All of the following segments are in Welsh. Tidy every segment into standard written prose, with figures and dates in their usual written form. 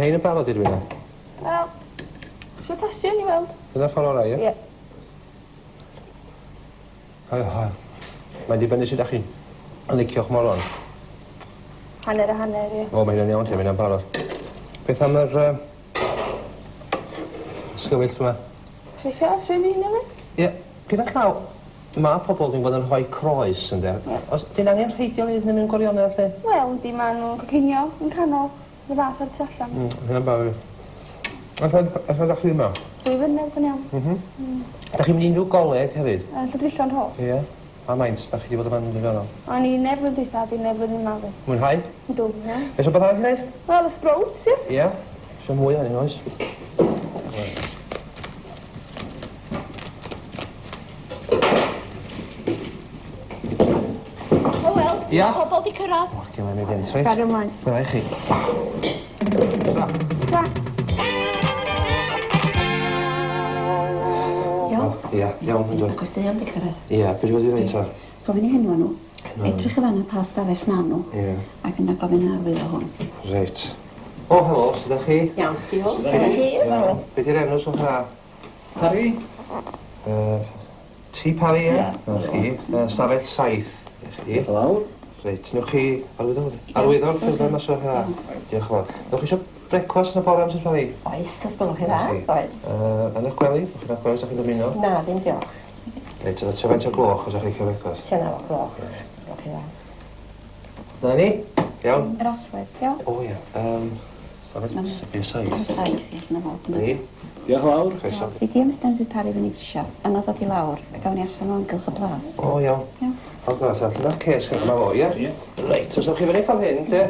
hein yn barod i'r wyna? Wel, eisiau tastio ni weld. Dyna'r ffordd orau, ie? Ie. Mae'n dibynnu sydd â chi yn licio'ch moron. Hanner a hanner, ie. O, mae'n iawn te, mae'n barod. Beth am yr ysgywyll yma? Rhaid o, trwy ni hynny? Ie, gyda llaw, mae pobl dwi'n bod yn rhoi croes yn der. Dyn angen rheidio iddyn nhw'n gwirionedd lle? Wel, di ma nhw'n coginio yn canol, y fath ar y tu allan. Hynna'n bawi. Alla da chi yma? 2 flynedd yn iawn. Da chi'n mynd unrhyw goleg hefyd? Lladrillo'n Rhos. Ie. A maint, da chi wedi bod yma'n ddigonol? O'n i nefyd yn dweitha, di nefyd yn mafu. Mwynhau? Yn dwm, ie. Eisiau beth arall i wneud? Wel, y sprouts, ie. Ie. Eisiau mwy hynny, oes? Hywel, Ia? pobl di cyrraedd. O, gyma'n ei fynd, reis. Gario ymlaen. Gwna i chi. Tra. Tra. Ia, iawn, yn dweud. Ac os dwi am di cyrraedd? Ia, beth wedi dweud ta? Gofyn i henwa nhw. Edrych y fanna pa stafell ma nhw. Ie. Ac yna gofyn arwydd o hwn. Reit. O, helo, sydd â chi? Iawn, diolch. Sydd â chi? Beth yw'r enw sy'n hra? Harry? Tŷ Pari, ie? Na chi. Stafell 7, i chi. Lawr? Reit, newch chi arwyddor ffilm mas o'r hra. Diolch yn fawr. Newch chi eisiau brecwast yn y bore am sy'n Pari? Oes, os gwelwch chi dda. Oes. Yn eich gwely? Newch chi'n eich gwely, ydych chi'n dymuno? Na, ddim diolch. Reit, ydych chi'n faint o gloch os ydych chi'n cael brecwast? Ti yna o gloch. Gwelwch chi dda. Dyna ni? Iawn? Yr allwedd, iawn. O, ie. Stafell sy'n saith. Ar y saith, ie, yna fod. Ni? Diolch lawr. Croeso. Si di am Mrs Parry fyny grisio. Yna ddod i lawr. A gawni allan o ymgylch y plas. O, iawn. Iawn. O, glas, allan o'ch ces chi yma fo, ie? Ie. Reit, os ydych chi fyny ffordd hyn, de?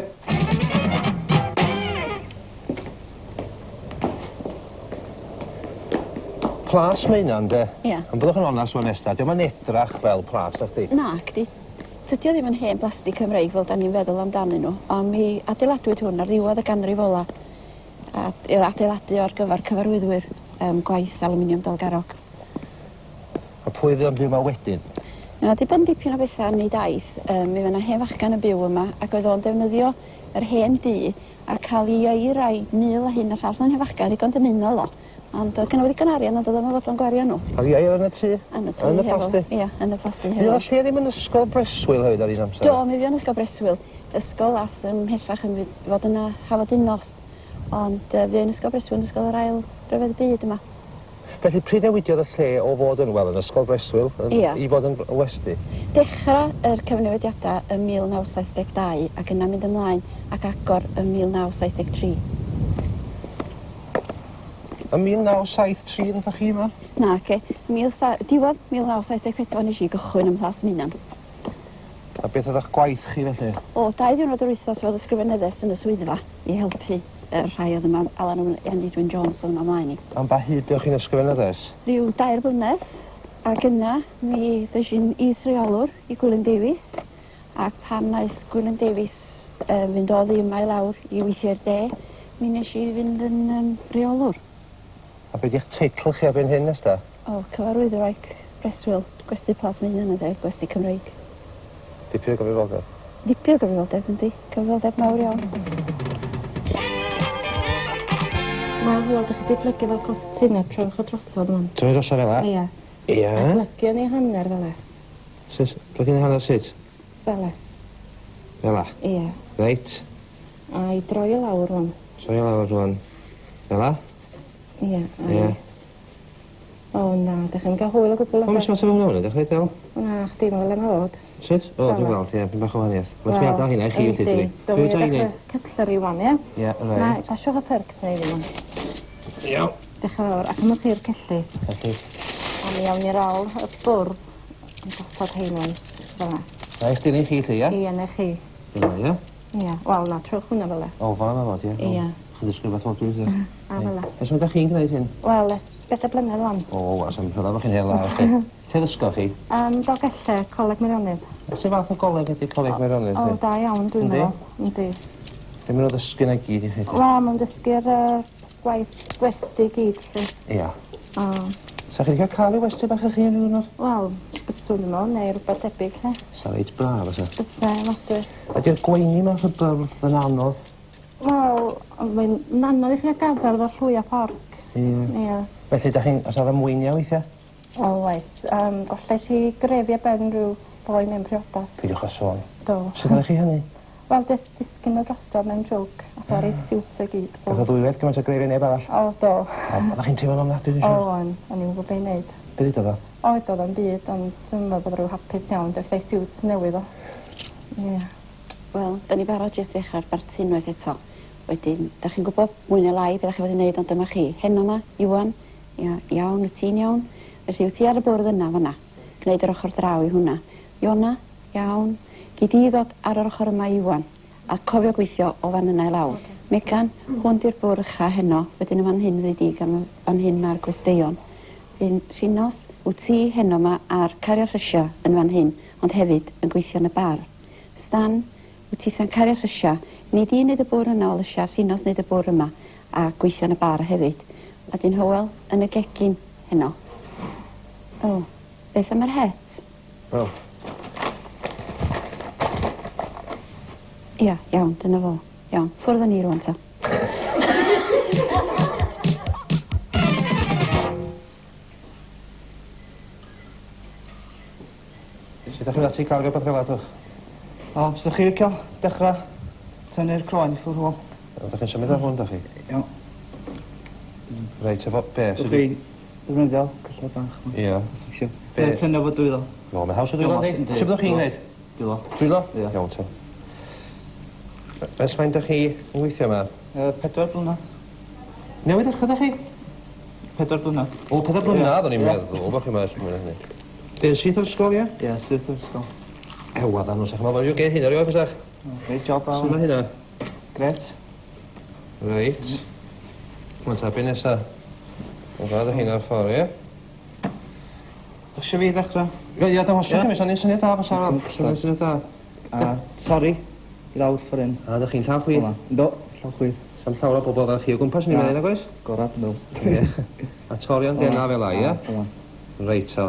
Plas Maenan, de? Ie. Ond byddwch yn onast o'n nesta, diolch yn edrach fel plas, a'ch di? Na, gdi. Tydi o ddim yn hen blastig Cymreig fel da ni'n feddwl amdanyn nhw. Ond mi adeiladwyd hwn ar ddiwedd y ganrif ola. A adeiladu ar gyfer cyfarwyddwyr gwaith aluminium dalgarog. A pwy fydd yn byw yma wedyn? Yna di bod dipyn o bethau yn ei daith. Mi fyna hen fachgan yn byw yma ac oedd o'n defnyddio yr hen dŷ a cael ei eir ai 1000 a hyn a llall yn hen fachgan i gond ymunol o. Ond gynnaf wedi gynarian ond oedd o'n fodlon gwario nhw. Cael ei eir yn y tŷ? Yn y tŷ Yn y hefo. plasty? Ie, yn y plasty Fydd hefo. o lle ddim yn ysgol Breswyl hefyd ar un amser? Do, mi fi yn ysgol Breswyl. Ysgol ath ymhellach yn fod yna hafod unos. Ond fi yn ysgol Breswyl yn ysgol yr ail ryfedd byd yma. Felly pryd newidiodd y lle o fod yn, wel, yn ysgol Breswyl Ie. i fod yn westi? Dechrau yr cyfnewidiadau yn 1972 ac yna mynd ymlaen ac agor yn 1973. Yn 1973 yn chi yma? Na, ce. Diwedd 1974 nes i gychwyn ym Plas Maenan. A beth ydych gwaith chi felly? O, 2 ddiwrnod yr wythnos fel ysgrifenyddes yn y swyddfa i helpu rhai oedd yma Alan Andy Dwin Jones oedd yma mlaen i. Am ba hyd bych chi'n ysgrifenyddes? Rhyw 2 blynedd ac yna mi ddysgu'n is-reolwr i Gwilym Davies ac pan wnaeth Gwilym Davies fynd o yma i lawr i weithio'r de mi nes i fynd yn reolwr. A beth i'ch teitl chi ar hyn nes da? O, cyfarwyddwr ag Breswyl, gwesti Plas Maenan yna, gwesti Cymreig. Dipyn o gyfrifoldeb? Dipyn o gyfrifoldeb, yndi. Cyfrifoldeb mawr iawn. Mae Hywel, ydych chi wedi plygu fel concertina trwy'ch o drosod yma? Trwy'r drosodd fel la? Ia. Ia? A plygu yn ei hanner fel e. Plygu yn ei hanner sut? Fel e. Fel la? Ia. Reit. A i droi y lawr rwan. Troi lawr rwan. Fel la? Ia. Ia. O na, ydych chi'n cael hwyl o gwbl o O, mis mater hwnna, ydych chi, Del? Na, chdi, mae fel hod. Sut? O, dwi'n gweld, ie, dwi'n bach o wahaniaeth. Mae'n ti'n adael hynna i chi, Yndi. felly, Do, Dwi'n mi dau wneud? cytler i wan, ie? Ie, Na, reit. pasiwch y percs neu ddim. Iawn. Dechrau fawr, ac ymwch chi'r cellydd. Felly, A mi awn ni'r ôl y bwrdd yn gosod heinwain. Fel na. na i chdi neu chi, lle, ie? Ie, neu chi. Dyna, ie? Ie. Wel, na, trwch hwnna fel e. O, fan yma fod, ie? Ie. Chi'n ddysgu beth fod dwi'n dweud? A fel e. Ys mae chi'n gwneud hyn? Wel, es beth o blynedd wan. O, was am hynny, chi'n hela, chi. Te ddysgo chi? Dolgelle, Coleg Meirionnydd. Sut fath o goleg ydy Coleg Meirionnydd? O, da iawn, dwi'n Yndi? meddwl. Yndi. Ddim yn o ddysgu na gyd i chi? Wel, mae'n dysgu'r gwaith gwesti gyd, lle. Ia. O. Sa chi wedi cael ei westi bach eich hun rhywun o'r? Wel, byswn yma, neu rhywbeth tebyg, lle. Sa reit braf, oes e? Bysa, nodwy. Ydy'r gweini math o byrdd yn anodd? Wel, Ond mae'n anodd i chi gafel efo llwy a porc. Ie. Felly, os oedd ymwyniau weithiau? O, oes. Gollais i grefi a ben rhyw boi mewn priodas. Peidiwch â sôn. Do. Sut ddech chi hynny? Wel, disgyn o drosto mewn joke. A ffordd reit siwt o gyd. Gath o ddwywaith gymaint o grefi neb arall? O, do. Oeddech chi'n teimlo'n ofnadwy, dwi'n O, siŵr? o'n i'n gwybod be'n neud. Be ddweud o? O, doedd o'n byd, ond dwi'n meddwl bod rhyw hapus iawn. Dwi'n ei siwt newydd o. Ie. Wel, da ni barod jyst dechrau'r bartuniaeth eto. Wedyn, da chi'n gwybod mwy neu lai beth da chi fod i wneud, ond dyma chi. Heno yma, Iwan. Iawn, wyt ti'n iawn. Felly, wyt ti ar y bwrdd yna, fanna. Gwneud yr ochr draw i hwnna. Iona, iawn. Gyd i ddod ar yr ochr yma, Iwan. A cofio gweithio o fan yna i lawr. Megan, hwn di'r bwrdd ucha heno. Wedyn y fan hyn fydd di, gan fan hyn mae'r gwesteion. Wedyn, Rhinos, wyt ti heno yma ar cario rhysio yn fan hyn, ond hefyd yn gweithio yn y bar. Stan, wyt ti than cario rhysio. Ni di wneud y bwrdd yna o lysia, Rhinos wneud y bwrdd yma, a gweithio yn y bar hefyd. A dyn Hywel yn y gegin heno. O, beth am yr het? Wel. Ia, iawn, dyna fo. Iawn, ffwrdd â ni rwan ta. Sut ydych chi'n ati gael rhywbeth fel adwch? O, os ydych chi'n licio dechrau tynnu'r croen i ffwrdd hwyl. Ydych chi'n symud o hwn, ydych chi? Iawn. Reit, efo be? Ydych chi'n ddefnyddio cyllad bach. Ie. Be tynnu fo dwylo? No, mae'n haws o dwylo, ni. Sut byddwch chi'n gwneud? Dwylo. Dwylo? Ie. Iawn, te. Ys faint ydych chi yn gweithio yma? 4 blynedd. Newydd ddechrau ydych chi? 4 blynedd. O, 4 blynedd, o'n i'n meddwl, bod chi yma ys mwyn hynny. Dyn syth o'r ysgol, ie? Ie, syth o'r ysgol. Ewa, dda nhw, sa'ch ma fawr i'w geith hyn, ar yw'r fysach? Reit job Sut mae hynna? Gret. Reit. Mae'n tabu nesa. Mae'n fawr hyn ar ffordd, ie? Dych fi ddechrau? Ie, da hostio chi, mae'n syniad da, pas arall. Syniad da. A, sori, i lawr ffordd hyn. A, dych chi'n llaw chwydd? Do, llaw chwydd. Sam llawer o bobl fel chi o gwmpas ni'n meddwl, nag oes? Gorad, no. Ie. A torion dena fel la, ie? Reit, o.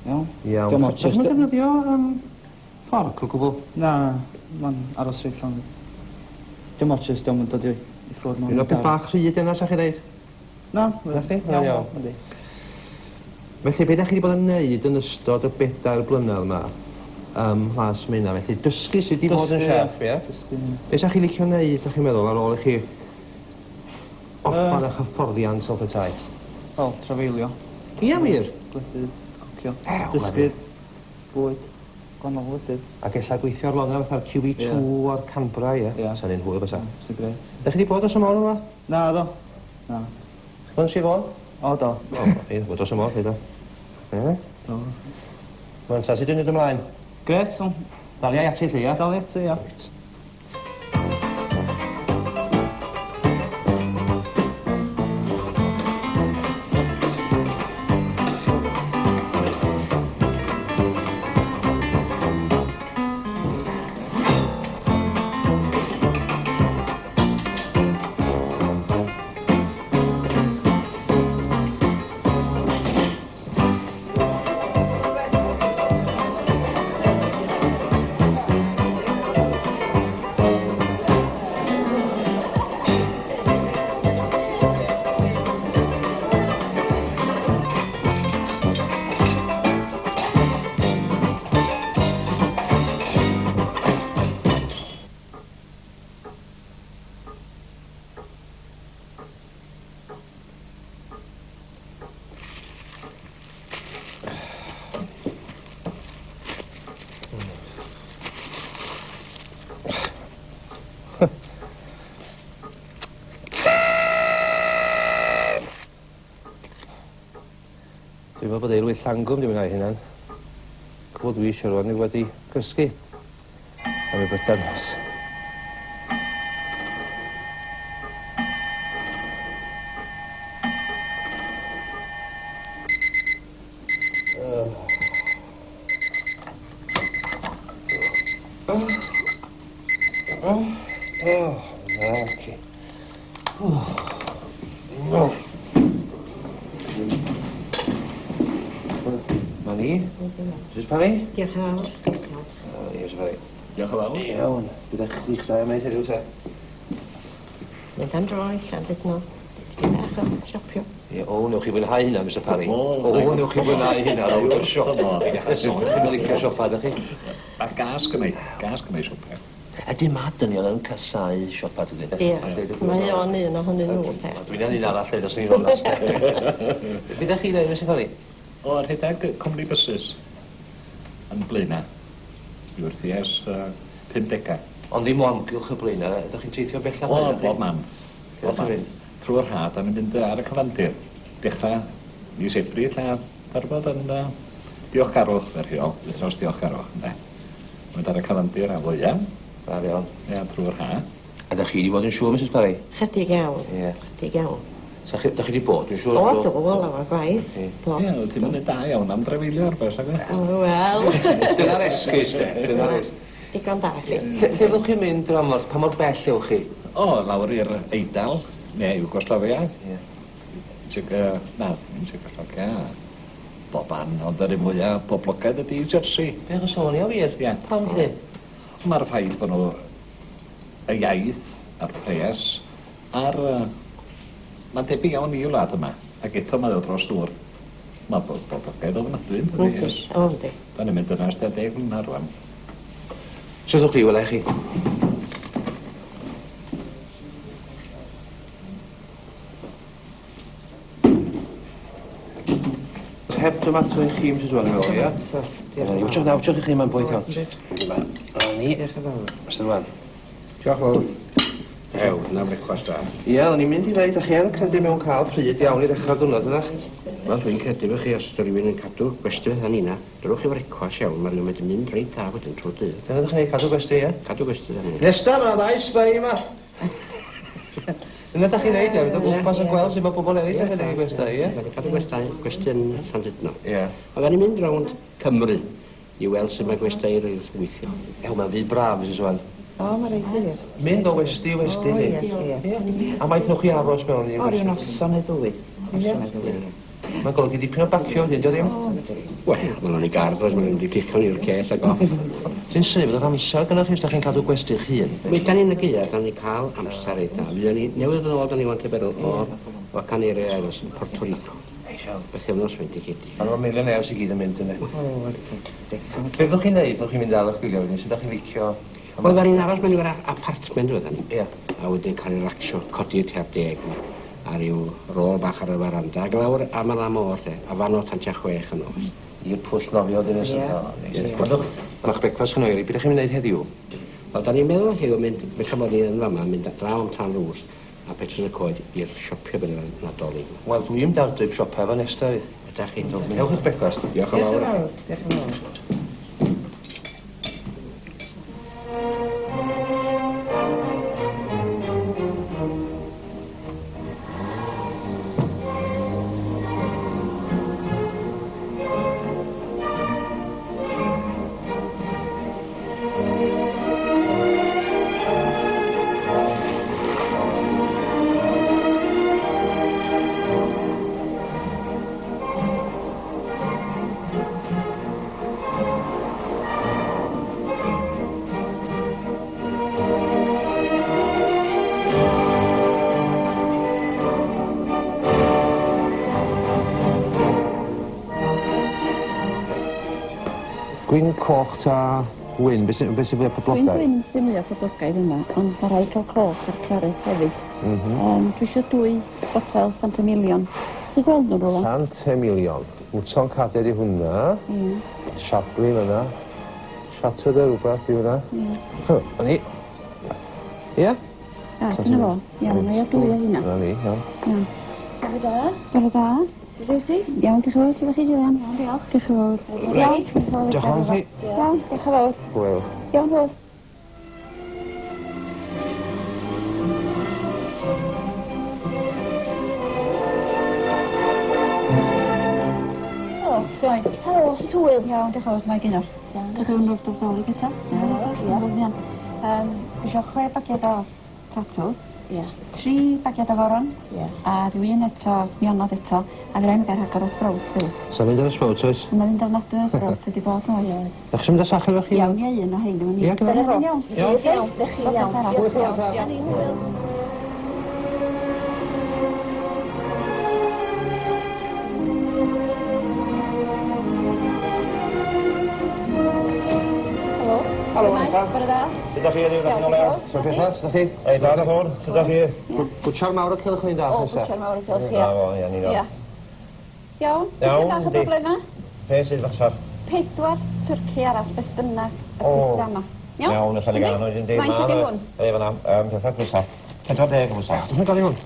Iawn. Iawn. Dych chi'n defnyddio fforc o gwbl? Na, mae'n aros reit llawn. Dim ots ys, dim yn dod i ffwrdd nhw. Un o beth bach rhyd yna, sa'ch chi ddeud? Na, Na chdi? Iawn. Felly, beth ydych chi wedi bod yn neud yn ystod y 4 blynedd yma Plas Maenan? Felly, dysgu sut i fod yn chef, ie? Be sa'ch chi licio neud, ydych chi'n meddwl, ar ôl i chi offan eich hyfforddiant o petai? Wel, trafeilio. Ia, wir? Gwledydd, cocio. Ew, Dysgu, bwyd, gwahanol wledydd. Ac ella gweithio ar lona fatha'r QE2 o'r Canberra, ie? Ie. Sa'n un hwyl fysa. Sy'n gret. Ydych chi wedi bod dros y môr yma? Na, do. Na. Ch'mod Sir Fôn? O, do. O, chi, bod dros y môr, chi, do. Ie? Do. Mae'n sa, sut dwi'n neud ymlaen? Gret, son. Daliau ati, chi, ia? Dal eto, ia. Reit. Dwi'n meddwl bod eilwy llangwm dwi'n mynd hynna'n. Cwbl dwi eisiau rwan i wedi cysgu am ei bythefnos. Okay. Money? Just Penny? Diolch yn fawr. Here's a very Diolch yn fawr. Iawn. Bydd eich ddechrau am ei heddiw te. Mynd am dro i Llandudno. Ti'n bach o siopio. Ie, o, newch chi fwynhau hynna, Mr Parry. O, newch chi fwynhau hynna. Rwy'n siop. Chi'n licio siopa, ydych chi? A gas gynnau siwper. Ydy ma dynion yn casau siopa, dydyn? Ie, mae o'n un ohonyn nhw, te. Dwi'n un arall lle, os ni'n onest. Bydd eich chi dweud, Mr Parry? O, rhedeg cwmni bysys yn Blaena. Dwi wrthi ers 50. Ond ddim o amgylch y Blaena, ydych chi'n teithio bellach? O, bob man. Trwy'r had a mynd ar y cyfandir. Dechrau mis Ebrill a darfod yn diolchgarwch fer rheol. Wythnos diolchgarwch, ynddo. Mynd ar y cyfandir a fwyaf. Braf iawn. Ie, trwy'r had. A ydych chi wedi bod yn siŵr, Mrs Parry? Chydig iawn. Ie. Chydig iawn. Ydych chi wedi bod yn siŵr? O, do, lawer gwaith. Ie, ti'n mynd da iawn am drefeilio ar beth, agwe? Wel. Dyna'r esgus, de. Dyna'r esgus. Digon da chi. Lle ddewch chi'n mynd dramor? Pa mor bell ywch chi? O, lawr i'r Eidal, neu i'w Goslofia. Ie. Na, ddim sy'n Goslofia. Bob an, ond yr un mwyaf boblogaidd ydi Jersey. Be ych sôn i o wir? Ie. Pam lle? Mae'r ffaith bod nhw y iaith a'r pres a'r... Mae'n debyg iawn i wlad yma, ac eto mae o dros dŵr. Mae boblogaidd o fynadwy yn dweud. O, yndi. Da ni'n mynd yna ys 10 mlynedd rwan. Sut ydych chi, wela chi? Heb tomato i chi, Mrs Welling, ie? Wtiwch i chi mae'n bwyth iawn. A ni. Mr Wan. Diolch fawr. Ew, na brecwast da. Ie, o'n i'n mynd i ddeud, ych chi yn credu mewn cael pryd iawn i ddechrau diwrnod, ydych? Wel, dwi'n credu fe chi os ydych rhywun yn cadw gwesti fatha nina. Drwch i frecwas iawn, mae'r rhywun yn mynd reit da wedyn trwy'r dydd. Dyna ddech chi'n cadw gwesti, ie? Cadw gwesti da nina. Nesta, mae'n ddau sbai yma. Dyna ddech chi'n neud, ie? Fydd o gwmpas yn gweld sy'n mae pobl eraill yn cael gwesta, ie? Cadw gwesti yn Llandudno. Ie. Oedden ni'n mynd rownd Cymru i weld sy'n mae gwesti i'r weithio. Ew, mae'n fyd braf, Mrs Wan. O, mae reit hir. Mynd o westi, westi, Ie. A mae'n nhwch i aros mewn i O, rhyw noson neu ddwy. Mae'n golygu dipyn o bacio, hyn, dio ddim? Wel, maen nhw'n ei gardros, maen nhw'n dicon i'r ces ag off. Sy'n sef, ydych amser gynnwch chi os da chi'n cadw gwesti'ch hun? Mi da ni'n y gaeaf, da ni'n cael amser eitha. Fyddwn ni newydd yn ôl, da ni want i berl o Caneri Aires yn Puerto Rico. Beth efnos fynd i gyd. A mae'n milionaires i gyd yn mynd yna. Be fyddwch chi'n neud, fyddwch chi'n mynd ar eich gwylio wedyn, sydd chi'n licio? Wel, da ni'n aros mewn i'r apartment wedyn ni. Ie. A wedyn cael ei racsio, codi'r tab 10 ni. A ryw rôl bach ar y faranda. Ag lawr am yna môr, de. A fan o tan tua 6 yn oes. I'r pwll nofio dyn nes Ie. Gwydwch, ma'ch brecfast chi'n oeri, beth ydych chi'n mynd heddiw? Wel, da ni'n meddwl heddiw mynd, felly bod ni yn fama, mynd draw am Llanrwst a petr yn y coed i'r siopio bydd yn Nadolig. Wel, dwi'n dardrib siopa efo nesta fydd. Ydych chi'n dod? Ewch eich brecfast. Diolch yn fawr. Diolch yn fawr. Gwyn coch ta wyn, beth sy'n fwy o poblogaidd? Gwyn sy'n mwy o poblogaidd yma, ond mae rhaid cael coch ar claret hefyd. Dwi eisiau 2 botel Santamilion. Chi'n gweld nhw rhywle? Santamilion. Wton caded i hwnna. Siablin yna. Siatod o rhywbeth i hwnna. O'n i. Ie? A, dyna fo. Iawn, mae o 2 o hynna. Na ni, iawn. Iawn. Bore da. Bore da. Sut ti? Iawn, diolch yn fawr. Sut ydych chi, Gillian? Iawn, diolch. Diolch yn fawr. Diolch yn fawr. Diolch yn chi. Iawn, diolch yn fawr. Wel. Iawn, fawr. Helo, sorry. Helo, sut hwyl? Iawn, diolch yn fawr. Mae gynnwr. Diolch yn fawr. Diolch yn fawr. Diolch yn fawr. Dwi eisiau 6 bagiau o tatws. Ie. 3 bagiad o foron. Ie. A rhywun eto, nionod eto. A fi rhaid i gael rhagor o sprouts hefyd. Sa'n mynd ar y sprouts oes? Yna fynd ofnadwy o sprouts wedi bod oes. Ydych chi'n mynd â sachel o'ch chi? Iawn, ie, un o hyn yma ni. Ie, gyda Dyna fo. fy'n iawn. Iawn. Iawn. Ydych chi iawn. Hwyl. Halo, Wynfryn. Bore da. Sut ydych chi heddiw? Ydych chi'n o lew? So'n peth os, ydych chi? Ei, da, da ffwr. Sut ydych chi? Bwtsiar mawr o cilch o'n i'n dal, O, Chrysa. bwtsiar mawr i gylch, Na, ie. fo, ie, ni Ie. do. Iawn. Iawn, Beth yndi. o broblema? Pe sydd fatar? 4 twrci arall, beth bynnag y O. pwysa yma. Iawn, allan i gan o'n un Faint ydi hwn? Ei, fanna, pethau pwysa. 40 pwysa. Dwi'n godi hwn.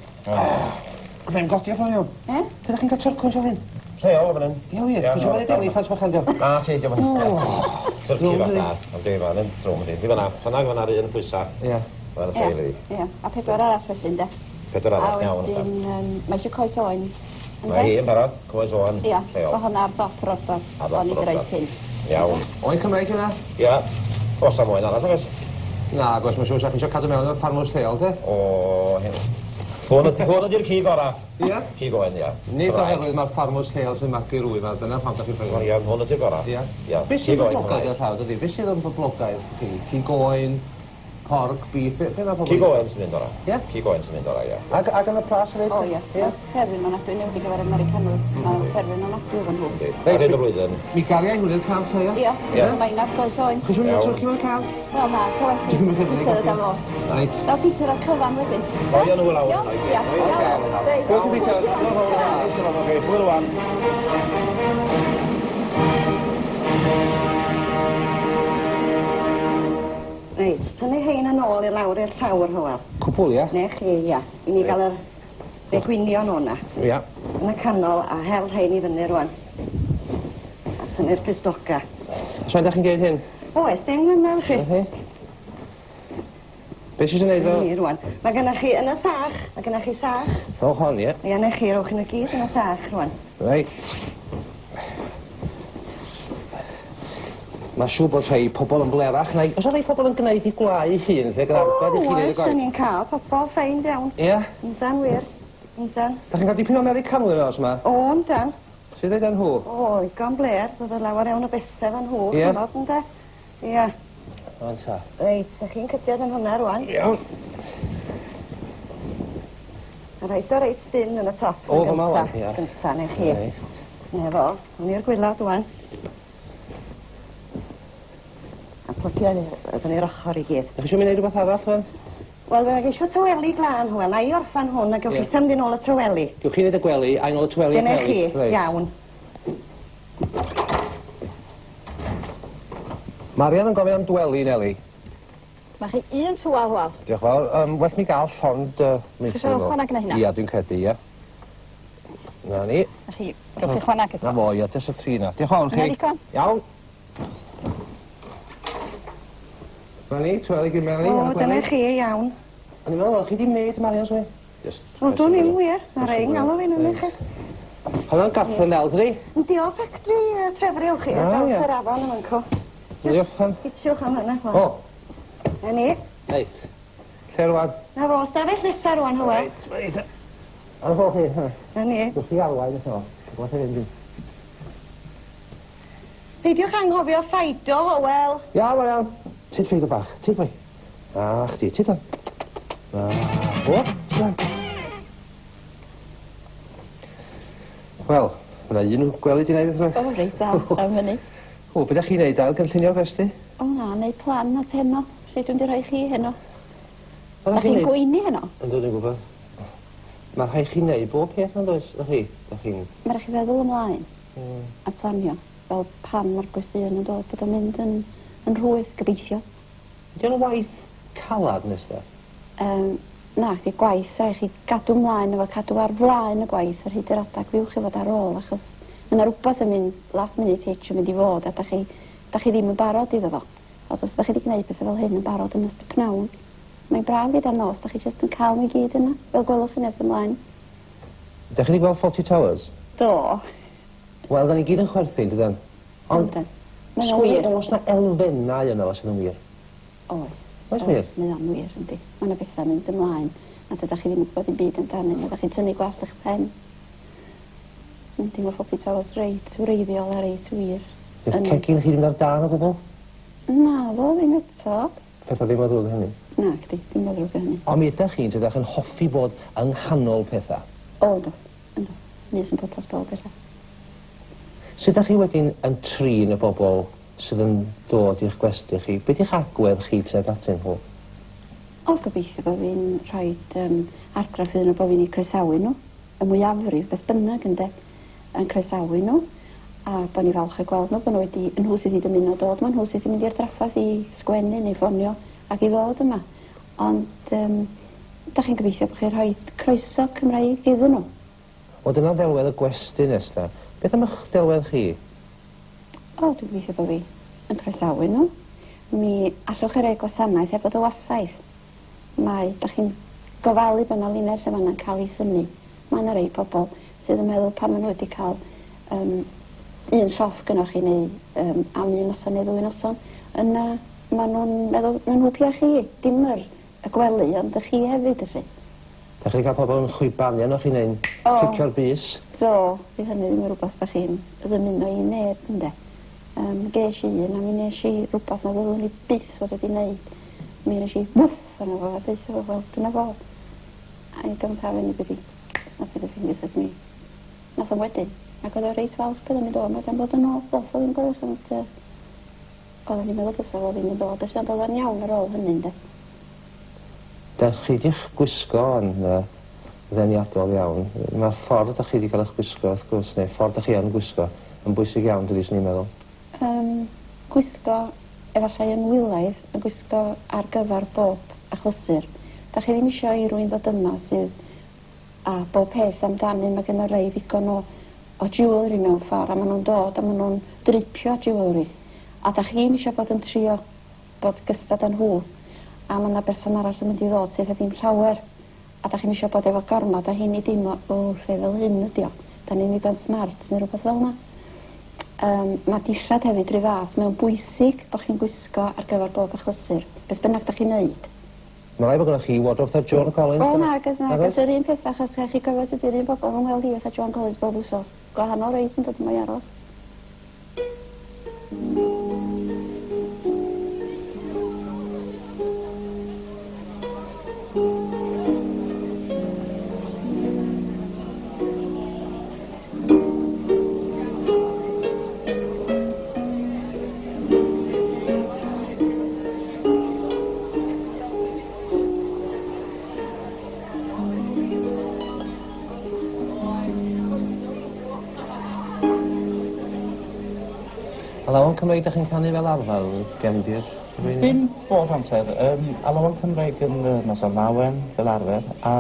Fe'n godi o blaen iawn. E? Ydych chi'n cael tyrcwn o'n hyn? Lleol, fan hyn. Ia wir, Iawn, dwi'n siŵr bod iawn. i ffans bachan diolch. Na, chi, diolch. Syrci Drwm fach ydi. da. Am di fan, yn drwm ydi. Di fanna, fanna'r un pwysa. Ia. Fan y ffeili. Ie. A 4 arall felly, ynde? 4 arall, A iawn, wedyn, allan. mae eisiau coes oen. Mae hi yn barod, cwys o'n Ia, lleol. o hwnna ar dop yr ordor. Ar dop O'n i yr greu ordor. pint. Iawn. Oen Cymraeg yna? Ia. Os am oen arall, oes? Na, gos, mae'n siŵr sa'ch chi eisiau cadw mewn o'r ffarmwrs lleol, te? O, hyn. Hwn ydy'r ci gora. Ia. Ci goen, ia. Nid oherwydd mae'r ffarmwrs lleol sy'n magu rwy fel dyna pam da chi'n ffringo. Ia, hwn ydy'r gora. Ia. Ia. Beth sydd yn boblogaidd y llaw, dydy? Beth sydd yn boblogaidd chi? Ci goen, porc, beef, be mae pobl... Ci goen sy'n mynd ora. Ie? Ci goen sy'n mynd ora, ia. Ac yn y plas hefyd? O ie. Fferfyn o'n adwy newid i gyfer Americanwyr. Mae fferfyn o'n adwy fan hwn. Reit y flwyddyn. Mi gariau hwnnw'r cael te, ia? Ie. Ie. Mae'n ar coes oen. Chos mae'n Iawn. trwch i'n cael? Wel na, so Dwi'n felly. mynd Pizza da fo. Reit. Fel pizza ar cyfan wedyn. O, ia, nhw lawr. Iawn? Ie. Iawn. Reit. Gwyd i Peter. Hwyl wan. Reit, tynnu hein yn ôl i lawr i'r llawr, Hywel. Cwbl, ia? Ne chi, ia. I ni gael yr regwinion o'na. Ia. Yn y canol, a hel rhain i fyny rwan. A tynnu'r plisdoca. So, ydych chi'n gwneud hyn? Oes, dim yna chi. Oce. Be sy'n gwneud fel? Ni rwan. Mae gennych chi yn y sach. Mae gennych chi sach. O, hon, ie. Ie, na chi, rowch yn y gyd yn y sach rwan. Reit. Mae siŵr bod rhai pobl yn blerach, neu... Os o rhai pobl yn gwneud i gwlau i hun, lle gyda arbed i chi wneud y Oes, da gwaith? ni'n cael pobl ffein iawn. Ie? Yndan wir. Yndan. Da chi'n cael dipyn o Americanwyr os yma? O, yndan. Sy'n dweud nhw? O, ddigon bler. Dod o lawer iawn o bethau fan hw. Ie. Chymod, ynda. Ie. O'n ta. Reit, ydych chi'n cydiad yn hwnna rwan. Iawn. A rhaid o reit dyn yn y top. O, yn fyma gynta. wan, ie. Gynta, neu chi. Reit. Ne fo. Hwn i'r gwylod rwan. A plygio yn i'r ochr i gyd. Ydych chi'n mynd i wneud rhywbeth arall, fan? Wel, fe eisiau tyweli glân, Hywel. Na i orffan hwn a gewch chi thymdyn ôl y tyweli. Gewch chi wneud y gwely, a nôl y tweli Dyna chi, Reit. iawn. Marian yn gofyn am dweli, Neli. Mae chi un twa hwal. Diolch fawr. Well mi gael llond... Chi eisiau chwanag yna hynna? Ia, dwi'n credu, ia. Na ni. A chi, gwych chi chwanag Na eto. fo, ia, des y tri na. Diolch fawr chi. Yna ddigon? Iawn. Na ni, tweli gyd Meli. O, dyna chi, iawn. A ni'n meddwl, chi di wneud Marian, swy? O, dwi'n ni'n wir. Na rei galw fi'n yn chi. Hwna'n garthen eldri. Yndi o ffactri trefryw chi. O, Draws ie. yr afon yma'n co. Diolch fan. Hitsiwch am hynna. O, Na ni. reit. Lle rwan? Na fo, stafell nesa rwan, Hywel. Reit. Ar y ffordd chi, ha? Na ni. Gwch chi alwain eto. Gwch chi fynd i. Peidiwch anghofio ffaido, Hywel. Ia, Marian. Tid ffeidio bach. Tid fai. A, chdi. Tid fan. A, o, tid fan. Wel, yna un gwely di wneud eto. O, reit da, am hynny. O, beth ydych chi'n neud ail gynllunio'r festi? O na, neu plan at heno. Lle dwi'n di rhoi chi heno. Wel, Da chi'n gweini heno? Yn dod yn gwybod. Mae rhai chi'n neud bob peth yn does? Ydych chi? Ydych chi'n... Mae rhaid chi feddwl ymlaen a planio. Fel pan mae'r gwestiwn yn dod bod o'n mynd yn rhwydd gobeithio. Ydy o'n waith calad nes da? Na, di gwaith, rhaid chi gadw ymlaen efo cadw ar flaen y gwaith ar hyd yr adag fiwch i fod ar ôl, achos mae yna rhywbeth yn mynd last minute hitch yn mynd i fod, a da chi ddim yn barod iddo fo. Os da chi wedi gwneud bethau fel hyn yn barod yn ystod pnawn, mae'n braf gyda nos, da chi jyst yn cael mi gyd yna, fel gwelwch chi nes ymlaen. Ydych chi wedi gweld Fawlty Towers? Do. Wel, da ni gyd yn chwerthu, dydyn? Ond, Mae'n wir. Oes na elfennau yno sydd yn wir? Oes. Oes wir? Mae o'n wir, yndi. Mae yna bethau'n mynd ymlaen. A dydych chi ddim yn gwybod i byd amdano. A dydych chi'n tynnu gwallt eich pen. Yndi, mae Fawlty Towers reit wreiddiol a reit wir. Yw'r cegin chi ddim ar dan o gwbl? Na, ddo ddim eto. Pethau ddim o ddrwg hynny? Na, chdi, ddim o ddrwg hynny. O mi ydych chi'n tydych yn hoffi bod yng nghanol pethau? O, ynddo. Ynddo. Nes yn potas bol bella. Sut ydych chi wedyn yn trin y bobl sydd yn dod i'ch gwesti chi? Be di'ch agwedd chi tuag atyn nhw? O, gobeithio bod fi'n rhoi argraff iddyn nhw bod fi'n ei croesawu nhw. Y mwyafrif, beth bynnag ynddo, yn croesawu nhw. A bod ni falch o gweld nhw, bod nhw wedi, yn nhw sydd wedi dymuno dod yma, nhw sydd wedi mynd i'r draffaeth i sgwennu neu ffonio ac i ddod yma. Ond, da chi'n gobeithio bod chi'n rhoi croeso Cymraeg iddyn nhw. O, dyna ddelwedd y gwesti nesaf. Beth am eich delwedd chi? O, dwi'n gobeithio bod fi yn croesawu nhw. Mi allwch chi roi gwasanaeth efo dy wasaeth. Mae, da chi'n gofalu bod yna linell lle fanna'n cael ei thynnu. Mae yna rei pobl sydd yn meddwl pan maen nhw wedi cael un lloff gynnwch chi neu am un noson neu ddwy noson. Yna maen nhw'n meddwl na nhw pia chi, dim yr y gwely, ond y chi hefyd ydych. Da chi cael pobl yn chwibanu o'ch chi'n ein ffricio'r bus? Do, bydd hynny ddim yn rhywbeth da chi'n ddymuno i neb, ynddo. Ges i un a mi nes i rhywbeth na ddylwn i byth fod wedi wneud. Mi nes i wwff yna fo a deitha fo, wel, dyna fo. I don't have anybody snapping the fingers at me. Nath o'n wedyn. Ac oedd o reit falch bydd yn mynd o, mae gan bod yn ôl, oedd o'n gwrs, ond oedd o'n meddwl bysa fo ddim yn dod, ond oedd o'n iawn ar ôl hynny, ynddo. Da chi di'ch gwisgo yn ddeniadol iawn. Mae'r ffordd da chi wedi cael eich gwisgo, wrth gwrs, neu ffordd da chi yn gwisgo, yn bwysig iawn, dydy, swn i'n meddwl. Gwisgo, efallai yn wilaidd, yn gwisgo ar gyfer bob achlysur. Da chi ddim eisiau i rwy'n ddod yma sydd a bob peth amdanu, mae gen o rei ddigon o jewelry mewn ffordd, a maen nhw'n dod a maen nhw'n dripio jewelry. A da chi ddim eisiau bod yn trio bod gystad yn nhw, a mae yna berson arall yn mynd i ddod sydd ddim llawer, a da chi'n eisiau bod efo gormod, a hyn i dim o lle fel hyn ydi o. Da ni'n mynd yn smart neu rhywbeth fel yna. Mae dillad hefyd rhy fath, mae'n bwysig bod chi'n gwisgo ar gyfer bob achlysur. Beth bynnag da chi'n neud. Mae rai bod gyda chi wardrobe fatha John Collins? O, nagos, yr un peth, achos cael chi gofod sydd yr un bobl yn weld i fatha John Collins bob wsos. Gwahanol reis yn dod yma i aros. A lawan Cymraeg da chi'n canu fel arfer, gefndir? Dim bob amser. Alawan Cymraeg yn noson lawen fel arfer, a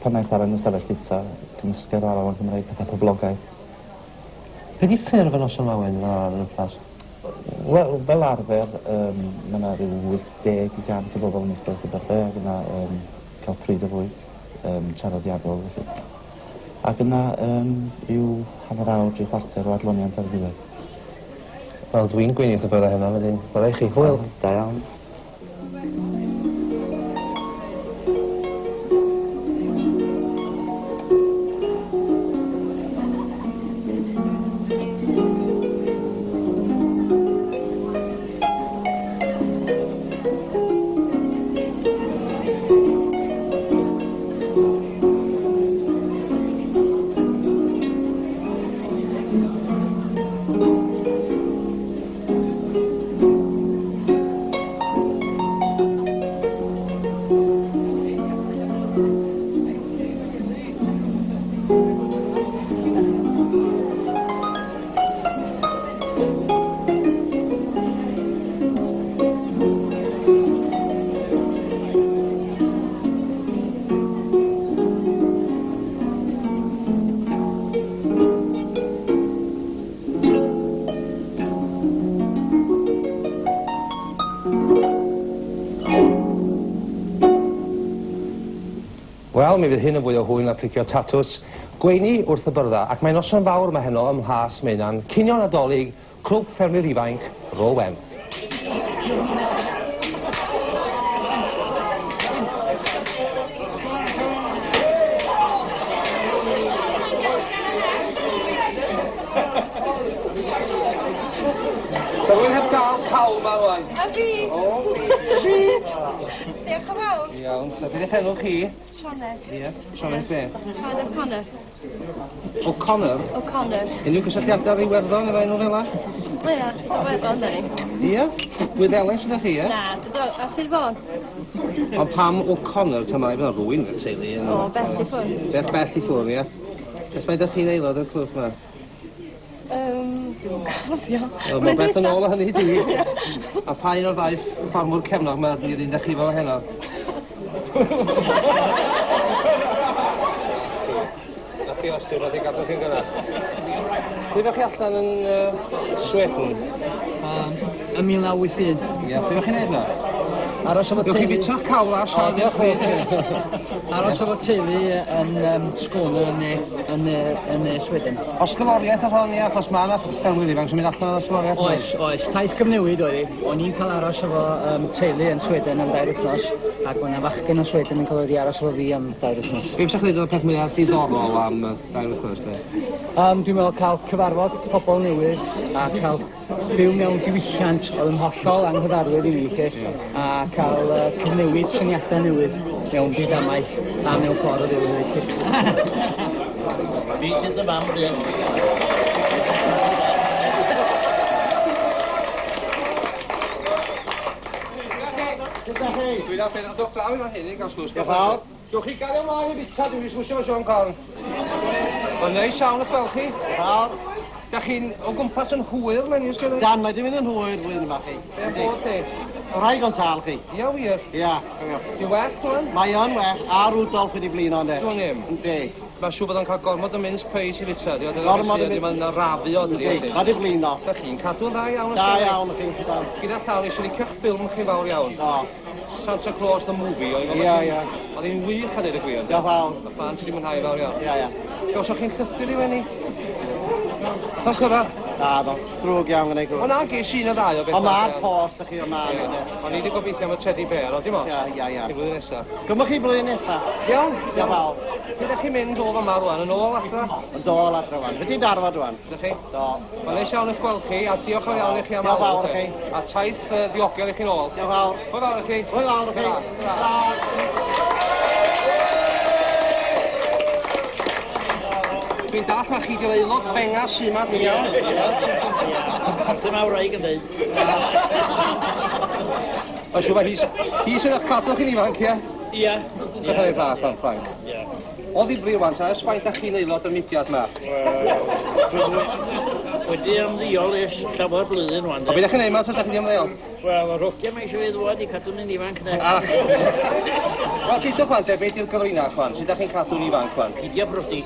pan mae'n chwarae yn ystafell bita, cymysgedd o Alawan Cymraeg pethau poblogaidd. Be di ffurf y noson lawen fel arfer yn y Plas? Wel, fel arfer, mae yna rhyw 80 i 100 o bobl yn ystafell bita, ac yna cael pryd o fwyd, traddodiadol felly. Ac yna yw hanner awr, 3 chwarter o adloniant ar y ddiwedd. Wel, dwi'n gweinith o bydda hynna, wedyn. Bydda i chi, hwyl. Da iawn. Wel, mi fydd hyn yn fwy o hwyl na plicio tatws. Gweini wrth y byrddau, ac mae'n noson fawr mae heno ym Mhlas Maenan. Cynio Nadolig, Clwb Ffermwyr Ifanc, Rowen. So rwy'n heb gael cawl ma rwan. A fi. O, fi. Diolch yn fawr. Iawn, so beth eich enw chi? Sioned. Ie, Sioned be? Sioned O'Connor. O'Connor? O'Connor. Unrhyw gysylltiadau ar Iwerddon efo enw fel la? Ie, weddol da ni. Ie? Gwyddelen sydd â chi, ie? Na, a sy'n fôn? Ond pam O'Connor tamau fel rhywun y teulu? O, bell i ffwrdd. Bell i ffwrdd, ie. Ys mae ydych chi'n aelod o'r clwb yma? Dwi'n cofio. O, mae beth yn ôl o hynny di. A pa un o'r ddau ffarmwr cefnog yma ni'n un da chi fel heno? Na chi os ti'n rhaid i gadw chi'n gynnas. Pryd o'ch chi allan yn Sweden? Yn 1981. Ie, pryd o'ch chi'n neud na? Aros efo Dwi'n chi teulu. bita'r cawl a siarad o'ch byd. Aros efo teulu yn Skåne yn Sweden. Osgoloriaeth oedd hon, ie, achos mae yna ffermwyr ifanc sy'n mynd allan o'r osgoloriaeth. Oes, oes. Taith gyfnewid oedd hi. O'n i'n cael aros efo teulu yn Sweden am 2 wythnos, ac o'n i'n fachgen yn Sweden yn cael ei aros efo fi am 2 wythnos. Be fysa chdi ddod o'r peth mwyaf diddorol am 2 wythnos, de? Dwi'n meddwl cael cyfarfod pobl newydd a cael byw mewn diwylliant oedd yn hollol anghyfarwydd i mi, a cael cyfnewid syniadau newydd mewn bydamaeth a mewn ffordd o ddewyd. Fi dydd y mam rydyn. Dwi'n afen, a dwch draw i fan hyn i gael sgwrs. Diolch fawr. Dwch chi gario mlaen i bita, dwi'n sgwrsio fo Sion Corn. Mae'n neis iawn eich gweld chi. Fawr. Da chi'n o gwmpas yn hwyr, mae'n ysgol? Dan, mae di mynd yn hwyr flwyddyn yma chi. Be am bod chi? Rhai gontal chi. Ia wir? Ia. Ti'n well, dwi'n? Mae o'n well, a Rudolf wedi blin o'n de. Dwi'n ym. Yndi. Mae'n siŵr bod o'n cael gormod o mince pies i fita. Gormod o mince. Mae'n rafu o, dydi? Yndi, mae di blin o. Da chi'n cadw dda iawn. Da iawn o chi. Gyda llawn, eisiau licio'ch ffilm chi'n fawr iawn. O. Santa Claus the Movie. Ia, ia. Oedd hi'n wych a dweud y gwir. Diolch fawr. Y fan sydd wedi mwynhau fawr iawn. Ia, ia. Gawsoch chi'n llythyr i fenni? Dwi'n cyrra? Da, do. Drwg iawn gyda'i gwrdd. O na, ges i un o ddau o beth. O ma'r post ych chi o ma'n o de. O'n i wedi gobeithio am y teddy bear, o dim os? Ia, ia, ia. I flwyddyn nesaf. Gymwch chi blwyddyn nesa? Iawn. Diolch fawr. Pryd ydych chi'n mynd o fama rwan, yn ôl adra? Yn dôl adra wan. Fyddi darfod wan. Ydych chi? Do. Mae'n neis iawn eich gweld chi, a diolch yn iawn i chi am Diolch fawr alw, i chi. te. A taith ddiogel i chi'n ôl. Diolch fawr. Hwyl fawr i chi. Hwyl fawr i chi. Dwi'n dall ma chi gyda aelod fengas yma, dwi'n iawn. Dyma wraig yn dweud. Mae'n siŵr mae hi sydd eich cadw chi'n ifanc, ie? Ia. Sa'ch chi'n ei fach, fan Ffrainc? Ia. O ddifri rwan, ta, ysfaint â chi'n aelod y mudiad yma? Wedi ymddiol ys llawer blwyddyn wan. O beth ydych chi'n ei ma, ta ydych chi'n ymddeol? Wel, y rogia mae eisiau ei ddwad i cadw ni'n ifanc ne. Wel, dydwch fan te, beth yw'r gyfrinach fan? Sut ydych chi'n cadw'n ifanc fan? Pidio brodi.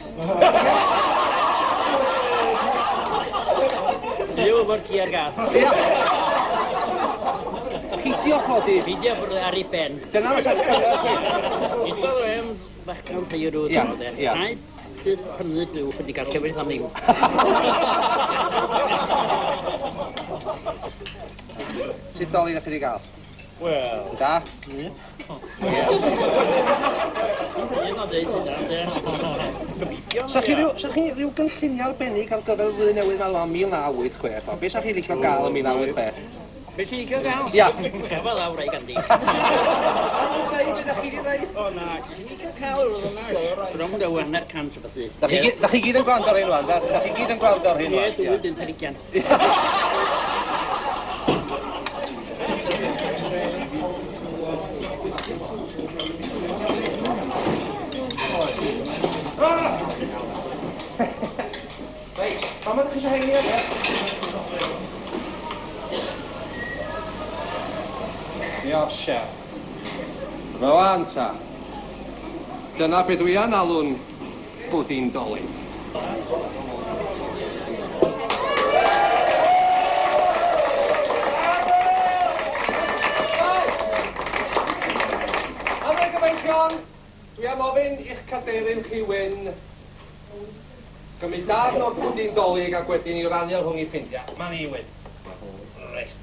Dyw efo'r ci ar gath. Ia. Pidio prodi. Pidio brodi ar ei ben. Dyna mae'n sef cynnal chi. Iddo dweud bachgan ffeir o Ia, dod e. ia. Rhaid dydd prynu glwch wedi gael cefnir am niw. Sut doli ydych chi wedi gael? Wel. Da? Ie. Ie. Un o dweud hynna, de. Gobeithio. Sa chi rhyw gynllunio arbennig ar gyfer y flwyddyn newydd fel o 1986 o? Be sa chi licio gael yn 1986? Be sy'n licio gael? Ia. Efo lawr ei ganddi. O na, sy'n licio cael o'r yna. Rhwng y wyna'r cant o beth. Da chi gyd yn gwrando ar hyn rwan? Da chi gyd yn gwrando ar hyn rwan? Ie, dwi yn perigian. Reit, pam ydych chi eisiau hengi ag e? Iosia. Rwan ta. Dyna beth dwi yn alw'n bwdin dolin. Am ei gyfeillion, dwi am ofyn i'ch cadeiryn chi wyn gymryd darn o'r bwdin dolyg ac wedyn i rannu rhwng ei ffrindiau. Ma ni wyn. Reit.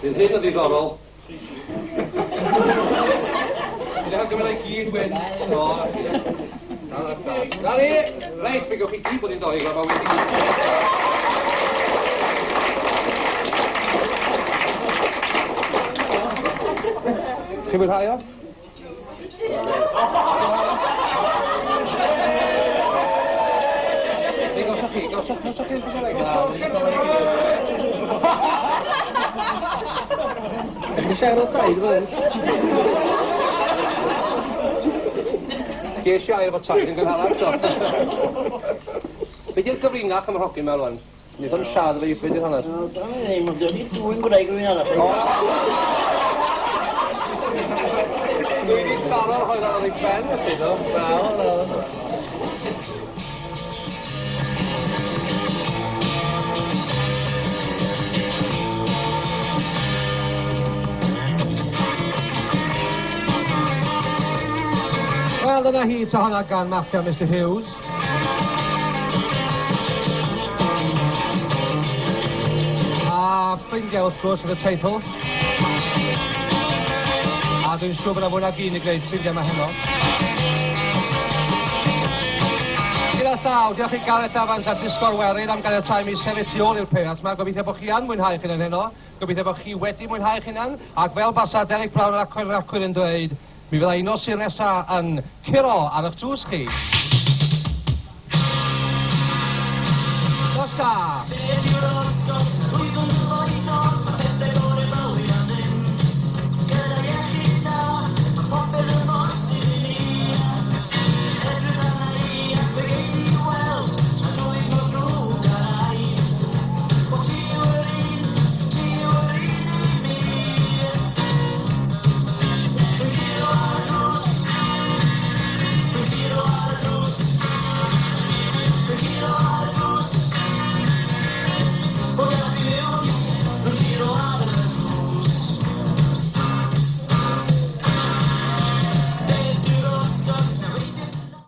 Fydd hyn o ddiddorol. Dwi'n cael gymryd ei gyd wyn. No. Na ni! Reit, fe gewch chi gyd bod i'n dori glaf o wedi. Chi'n mwynhau o? Neu gosach chi? Gosach chi'n bwysig? Ydych chi'n o taid fan hyn? Ges i air efo taid yn gynharach, do. Be di'r gyfrinach am yr hogyn mewn rwan? Nid o'n siarad efo i, be di'r hanner? Ddim, ond dwi'n dwi'n gwneud rhywun arall. Dwi wedi taro'r hoed ar ei ben, felly, do. Wel. Wel, dyna hi ta hwnna gan Mafia Mr Hughes. A ffrindiau wrth gwrs yn y teitl. A dwi'n siŵr bod yna fwy nag un i gwneud ffrindiau yma heno. Gyda llaw, diolch i Gareth Evans a'r disgol werin am gael y taim i sefyll tu ôl i'r peiriant yma. Gobeithio bod chi yn mwynhau chi heno. Gobeithio bod chi wedi mwynhau chi hynny. Ac fel basa Derek Brown a'r acwyr yn dweud, mi fydda un o sy'n nesa yn curo ar eich drws chi. Nos da!